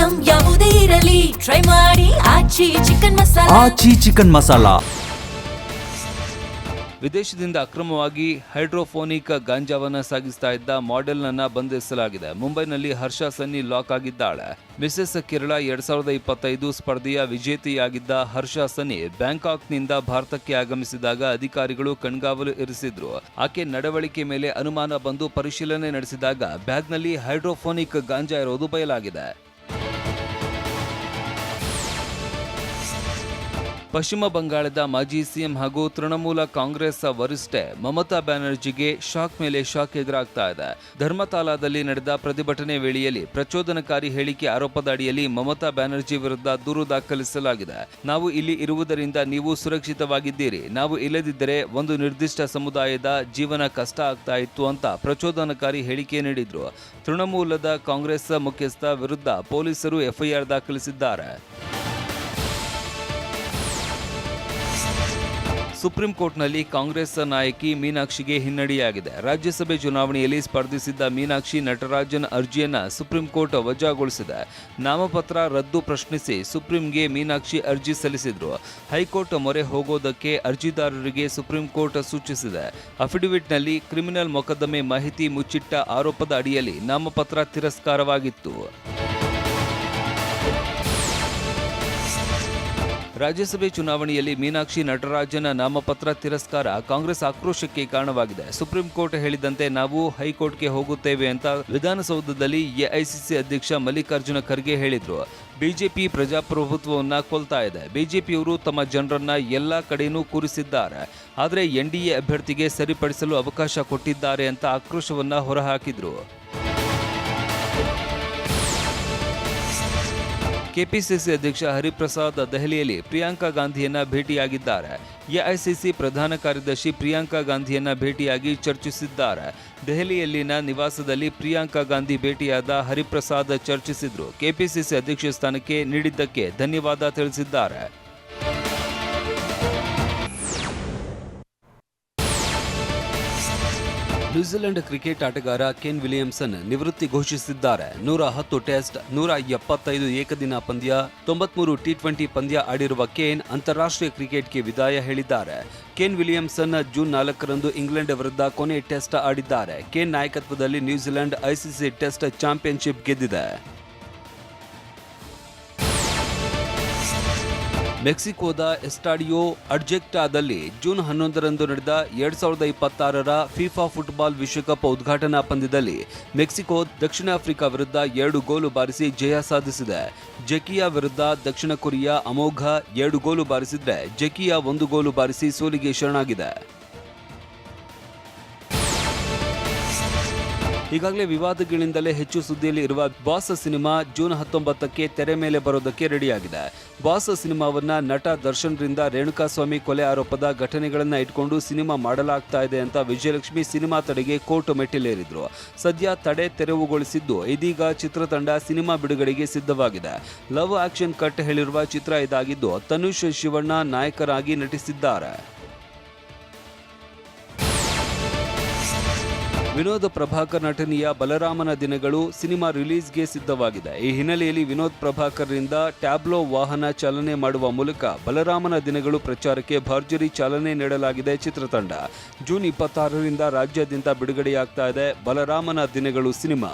Item ಯಾವುದೇ ಇರಲಿ try ಮಾಡಿ ಆಚಿ ಚಿಕನ್ ಮಸಾಲಾ. ವಿದೇಶದಿಂದ ಅಕ್ರಮವಾಗಿ ಹೈಡ್ರೋಫೋನಿಕ್ ಗಾಂಜಾವನ್ನ ಸಾಗಿಸ್ತಾ ಇದ್ದ ಮಾಡೆಲ್ನನ್ನ ಬಂಧಿಸಲಾಗಿದೆ. ಮುಂಬೈನಲ್ಲಿ ಹರ್ಷ ಸನ್ನಿ ಲಾಕ್ ಆಗಿದ್ದಾಳೆ. ಮಿಸೆಸ್ ಕೇರಳ 2025 ಸ್ಪರ್ಧೆಯ ವಿಜೇತೆಯಾಗಿದ್ದ ಹರ್ಷ ಸನ್ನಿ ಬ್ಯಾಂಕಾಕ್ನಿಂದ ಭಾರತಕ್ಕೆ ಆಗಮಿಸಿದಾಗ ಅಧಿಕಾರಿಗಳು ಕಣ್ಗಾವಲು ಇರಿಸಿದ್ರು. ಆಕೆ ನಡವಳಿಕೆ ಮೇಲೆ ಅನುಮಾನ ಬಂದು ಪರಿಶೀಲನೆ ನಡೆಸಿದಾಗ ಬ್ಯಾಗ್ನಲ್ಲಿ ಹೈಡ್ರೋಫೋನಿಕ್ ಗಾಂಜಾ ಇರೋದು ಬಯಲಾಗಿದೆ. ಪಶ್ಚಿಮ ಬಂಗಾಳದ ಮಾಜಿ ಸಿಎಂ ಹಾಗೂ ತೃಣಮೂಲ ಕಾಂಗ್ರೆಸ್ ವರಿಷ್ಠೆ ಮಮತಾ ಬ್ಯಾನರ್ಜಿಗೆ ಶಾಕ್ ಮೇಲೆ ಶಾಕ್ ಎದುರಾಗ್ತಾ ಇದೆ. ಧರ್ಮತಾಲಾದಲ್ಲಿ ನಡೆದ ಪ್ರತಿಭಟನೆ ವೇಳೆಯಲ್ಲಿ ಪ್ರಚೋದನಕಾರಿ ಹೇಳಿಕೆ ಆರೋಪದ ಅಡಿಯಲ್ಲಿ ಮಮತಾ ಬ್ಯಾನರ್ಜಿ ವಿರುದ್ಧ ದೂರು ದಾಖಲಿಸಲಾಗಿದೆ. ನಾವು ಇಲ್ಲಿ ಇರುವುದರಿಂದ ನೀವು ಸುರಕ್ಷಿತವಾಗಿದ್ದೀರಿ, ನಾವು ಇಲ್ಲದಿದ್ದರೆ ಒಂದು ನಿರ್ದಿಷ್ಟ ಸಮುದಾಯದ ಜೀವನ ಕಷ್ಟ ಆಗ್ತಾ ಇತ್ತು ಅಂತ ಪ್ರಚೋದನಕಾರಿ ಹೇಳಿಕೆ ನೀಡಿದ್ರು. ತೃಣಮೂಲದ ಕಾಂಗ್ರೆಸ್ ಮುಖ್ಯಸ್ಥ ವಿರುದ್ಧ ಪೊಲೀಸರು ಎಫ್ಐಆರ್ ದಾಖಲಿಸಿದ್ದಾರೆ. ಸುಪ್ರೀಂ ಕೋರ್ಟ್ನಲ್ಲಿ ಕಾಂಗ್ರೆಸ್ ನಾಯಕಿ ಮೀನಾಕ್ಷಿಗೆ ಹಿನ್ನಡೆಯಾಗಿದೆ. ರಾಜ್ಯಸಭೆ ಚುನಾವಣೆಯಲ್ಲಿ ಸ್ಪರ್ಧಿಸಿದ್ದ ಮೀನಾಕ್ಷಿ ನಟರಾಜನ್ ಅರ್ಜಿಯನ್ನ ಸುಪ್ರೀಂ ಕೋರ್ಟ್ ವಜಾಗೊಳಿಸಿದೆ. ನಾಮಪತ್ರ ರದ್ದು ಪ್ರಶ್ನಿಸಿ ಸುಪ್ರೀಂಗೆ ಮೀನಾಕ್ಷಿ ಅರ್ಜಿ ಸಲ್ಲಿಸಿದ್ರು. ಹೈಕೋರ್ಟ್ ಮೊರೆ ಹೋಗೋದಕ್ಕೆ ಅರ್ಜಿದಾರರಿಗೆ ಸುಪ್ರೀಂ ಕೋರ್ಟ್ ಸೂಚಿಸಿದೆ. ಅಫಿಡವಿಟ್ನಲ್ಲಿ ಕ್ರಿಮಿನಲ್ ಮೊಕದ್ದಮೆ ಮಾಹಿತಿ ಮುಚ್ಚಿಟ್ಟ ಆರೋಪದ ಅಡಿಯಲ್ಲಿ ನಾಮಪತ್ರ ತಿರಸ್ಕಾರವಾಗಿತ್ತು. ರಾಜ್ಯಸಭೆ ಚುನಾವಣೆಯಲ್ಲಿ ಮೀನಾಕ್ಷಿ ನಟರಾಜನ ನಾಮಪತ್ರ ತಿರಸ್ಕಾರ ಕಾಂಗ್ರೆಸ್ ಆಕ್ರೋಶಕ್ಕೆ ಕಾರಣವಾಗಿದೆ. ಸುಪ್ರೀಂ ಕೋರ್ಟ್ ಹೇಳಿದಂತೆ ನಾವು ಹೈಕೋರ್ಟ್ಗೆ ಹೋಗುತ್ತೇವೆ ಅಂತ ವಿಧಾನಸೌಧದಲ್ಲಿ ಎಐಸಿಸಿ ಅಧ್ಯಕ್ಷ ಮಲ್ಲಿಕಾರ್ಜುನ ಖರ್ಗೆ ಹೇಳಿದ್ರು. ಬಿಜೆಪಿ ಪ್ರಜಾಪ್ರಭುತ್ವವನ್ನ ಕೊಲ್ತಾ ಇದೆ. ಬಿಜೆಪಿಯವರು ತಮ್ಮ ಜನರನ್ನ ಎಲ್ಲಾ ಕಡೆನೂ ಕೂರಿಸಿದ್ದಾರೆ, ಆದರೆ ಎನ್ಡಿಎ ಅಭ್ಯರ್ಥಿಗೆ ಸರಿಪಡಿಸಲು ಅವಕಾಶ ಕೊಟ್ಟಿದ್ದಾರೆ ಅಂತ ಆಕ್ರೋಶವನ್ನ ಹೊರಹಾಕಿದ್ರು. ಕೆಪಿಸಿಸಿ ಅಧ್ಯಕ್ಷ ಹರಿಪ್ರಸಾದ್ ದೆಹಲಿಯಲ್ಲಿ ಪ್ರಿಯಾಂಕಾ ಗಾಂಧಿಯನ್ನ ಭೇಟಿಯಾಗಿದ್ದಾರೆ. ಎಐಸಿಸಿ ಪ್ರಧಾನ ಕಾರ್ಯದರ್ಶಿ ಪ್ರಿಯಾಂಕಾ ಗಾಂಧಿಯನ್ನ ಭೇಟಿಯಾಗಿ ಚರ್ಚಿಸಿದ್ದಾರೆ. ದೆಹಲಿಯಲ್ಲಿನ ನಿವಾಸದಲ್ಲಿ ಪ್ರಿಯಾಂಕಾ ಗಾಂಧಿ ಭೇಟಿಯಾದ ಹರಿಪ್ರಸಾದ್ ಚರ್ಚಿಸಿದ್ರು. ಕೆಪಿಸಿಸಿ ಅಧ್ಯಕ್ಷ ಸ್ಥಾನಕ್ಕೆ ನೀಡಿದ್ದಕ್ಕೆ ಧನ್ಯವಾದ ತಿಳಿಸಿದ್ದಾರೆ. ನ್ಯೂಜಿಲೆಂಡ್ ಕ್ರಿಕೆಟ್ ಆಟಗಾರ ಕೇನ್ ವಿಲಿಯಮ್ಸನ್ ನಿವೃತ್ತಿ ಘೋಷಿಸಿದ್ದಾರೆ. 110 ಟೆಸ್ಟ್, 175 ಏಕದಿನ ಪಂದ್ಯ, 93 ಟಿ20 ಪಂದ್ಯ ಆಡಿರುವ ಕೇನ್ ಅಂತಾರಾಷ್ಟ್ರೀಯ ಕ್ರಿಕೆಟ್ಗೆ ವಿದಾಯ ಹೇಳಿದ್ದಾರೆ. ಕೇನ್ ವಿಲಿಯಮ್ಸನ್ ಜೂನ್ 4ರಂದು ಇಂಗ್ಲೆಂಡ್ ವಿರುದ್ಧ ಕೊನೆ ಟೆಸ್ಟ್ ಆಡಿದ್ದಾರೆ. ಕೇನ್ ನಾಯಕತ್ವದಲ್ಲಿ ನ್ಯೂಜಿಲೆಂಡ್ ಐಸಿಸಿ ಟೆಸ್ಟ್ ಚಾಂಪಿಯನ್ಶಿಪ್ ಗೆದ್ದಿದೆ. ಮೆಕ್ಸಿಕೋದ ಎಸ್ಟಾಡಿಯೋ ಅಡ್ಜೆಕ್ಟಾದಲ್ಲಿ ಜೂನ್ 11ರಂದು ನಡೆದ 2026ರ ಫಿಫಾ ಫುಟ್ಬಾಲ್ ವಿಶ್ವಕಪ್ ಉದ್ಘಾಟನಾ ಪಂದ್ಯದಲ್ಲಿ ಮೆಕ್ಸಿಕೋ ದಕ್ಷಿಣ ಆಫ್ರಿಕಾ ವಿರುದ್ಧ 2 ಗೋಲು ಬಾರಿಸಿ ಜಯ ಸಾಧಿಸಿದೆ. ಜೆಕಿಯಾ ವಿರುದ್ಧ ದಕ್ಷಿಣ ಕೊರಿಯಾ ಅಮೋಘ 2 ಗೋಲು ಬಾರಿಸಿದ್ರೆ ಜೆಕಿಯಾ 1 ಗೋಲು ಬಾರಿಸಿ ಸೋಲಿಗೆ ಶರಣಾಗಿದೆ. ಈಗಾಗಲೇ ವಿವಾದಗಳಿಂದಲೇ ಹೆಚ್ಚು ಸುದ್ದಿಯಲ್ಲಿ ಇರುವ ಬಾಸ್ ಸಿನಿಮಾ ಜೂನ್ 19ಕ್ಕೆ ತೆರೆ ಮೇಲೆ ಬರೋದಕ್ಕೆ ರೆಡಿಯಾಗಿದೆ. ಬಾಸ್ ಸಿನಿಮಾವನ್ನ ನಟ ದರ್ಶನ್ ರಿಂದ ರೇಣುಕಾಸ್ವಾಮಿ ಕೊಲೆ ಆರೋಪದ ಘಟನೆಗಳನ್ನ ಇಟ್ಕೊಂಡು ಸಿನಿಮಾ ಮಾಡಲಾಗ್ತಾ ಇದೆ ಅಂತ ವಿಜಯಲಕ್ಷ್ಮಿ ಸಿನಿಮಾ ತಡೆಗೆ ಕೋರ್ಟ್ ಮೆಟ್ಟಿಲೇರಿದ್ರು. ಸದ್ಯ ತಡೆ ತೆರವುಗೊಳಿಸಿದ್ದು ಇದೀಗ ಚಿತ್ರತಂಡ ಸಿನಿಮಾ ಬಿಡುಗಡೆಗೆ ಸಿದ್ಧವಾಗಿದೆ. ಲವ್ ಆಕ್ಷನ್ ಕಟ್ ಹೇಳಿರುವ ಚಿತ್ರ ಇದಾಗಿದ್ದು ತನುಷ್ ಶಿವಣ್ಣ ನಾಯಕರಾಗಿ ನಟಿಸಿದ್ದಾರೆ. ವಿನೋದ್ ಪ್ರಭಾಕರ್ ನಟನೆಯ ಬಲರಾಮನ ದಿನಗಳು ಸಿನಿಮಾ ರಿಲೀಸ್ಗೆ ಸಿದ್ಧವಾಗಿದೆ. ಈ ಹಿನ್ನೆಲೆಯಲ್ಲಿ ವಿನೋದ್ ಪ್ರಭಾಕರ್ ರಿಂದ ಟ್ಯಾಬ್ಲೋ ವಾಹನ ಚಾಲನೆ ಮಾಡುವ ಮೂಲಕ ಬಲರಾಮನ ದಿನಗಳು ಪ್ರಚಾರಕ್ಕೆ ಭರ್ಜರಿ ಚಾಲನೆ ನೀಡಲಾಗಿದೆ. ಚಿತ್ರತಂಡ ಜೂನ್ 26ರಿಂದ ರಾಜ್ಯಾದ್ಯಂತ ಬಿಡುಗಡೆಯಾಗ್ತಾ ಇದೆ ಬಲರಾಮನ ದಿನಗಳು ಸಿನಿಮಾ.